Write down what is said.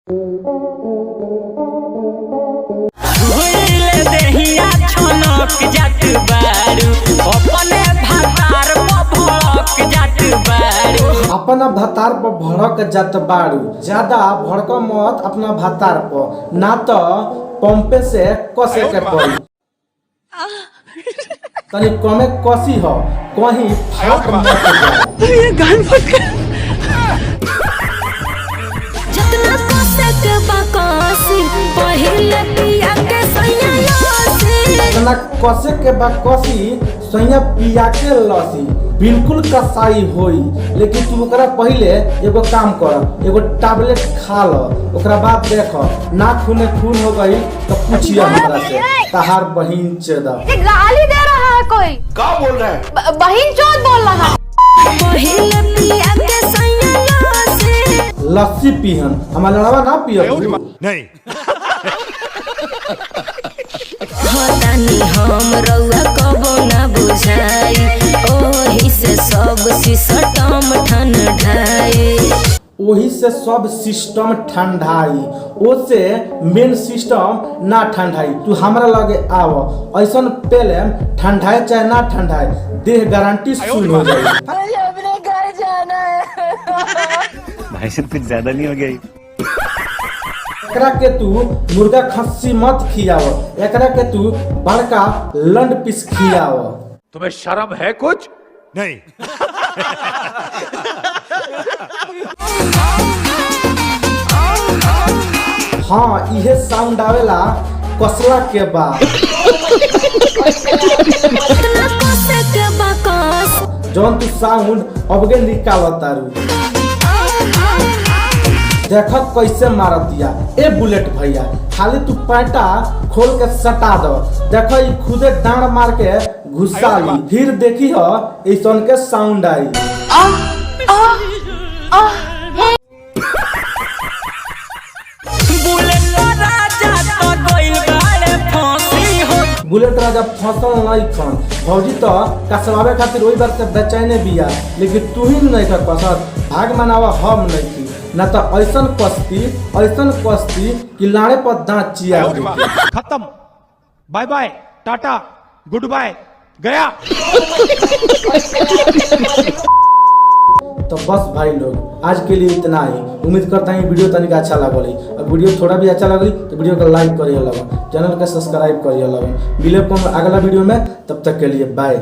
अपना भतार पर भड़क जात बारू, ज्यादा भड़क मत अपना भतार पर, ना तो पंपे से कसे के पड़ी। तनी कमे कसी हो कहीं फाट मत जाए। ये गान जितना कसे के बकसी पहिले पिया के सैया लसी, जितना कसे के बकसी सैया पिया के लसी बिल्कुल कसाई होई। लेकिन तू ओकरा पहले एगो काम कर, एगो टैबलेट खा लो, ओकरा बाद देखो ना खून हो गई तो पूछिए हमरा से तहार बहिन चेदा। ये गाली दे रहा है कोई? क्या बोल रहा है? बहिन चोद बोल रहा है। पहिले पिया के सैया लसी, लस्सी पीहन हमारा लड़वा ना पियो नहीं। होतानी हम रउआ कबो ना बुझाई, ओही से सब सिस्टम ठंडाई। वही से सब सिस्टम ठंडाई, ओसे मेन सिस्टम ना ठंडाई। तू हमरा लगे आव, ऐसन पहले ठंडाए चाहे ना ठंडाए देह गारंटी सुन हो जाए। मुझे अपने घर जाना है। भाई साहब कुछ ज्यादा नहीं हो गई? एकरा के तू मुर्गा खस्सी मत खियाव, एकरा के तू बड़का लंड पीस खियाव। तुम्हें शर्म है कुछ? नहीं। हाँ इहे साउंड आवेला कसला के बाद। इतना कसे के बकस जौन तू साउंड अबगे निकाल तारू, देख कैसे मारत दिया। ए बुलेट भैया खाली तू पैंटा खोल के सटा दो, देख खुदे डांड मार के घुसा ली, फिर देखी हो ऐसन के साउंड आई। बुलेट राजा फसल नहीं खन भौजी तो कसवावे खातिर वही बात से बेचैने बिया, लेकिन तू ही नहीं कर पसंद भाग मनावा हम नहीं की ना तो ऐसन कस्ती कि लाड़े पर दांत चिया। खत्म, bye bye, tata, good bye, गया। तो बस भाई लोग आज के लिए इतना ही। उम्मीद करता हूँ वीडियो तनिक अच्छा लगल। और वीडियो थोड़ा भी अच्छा लगल तो वीडियो को लाइक करिए, चैनल को सब्सक्राइब करिए। मिले अगला वीडियो में, तब तक के लिए बाय।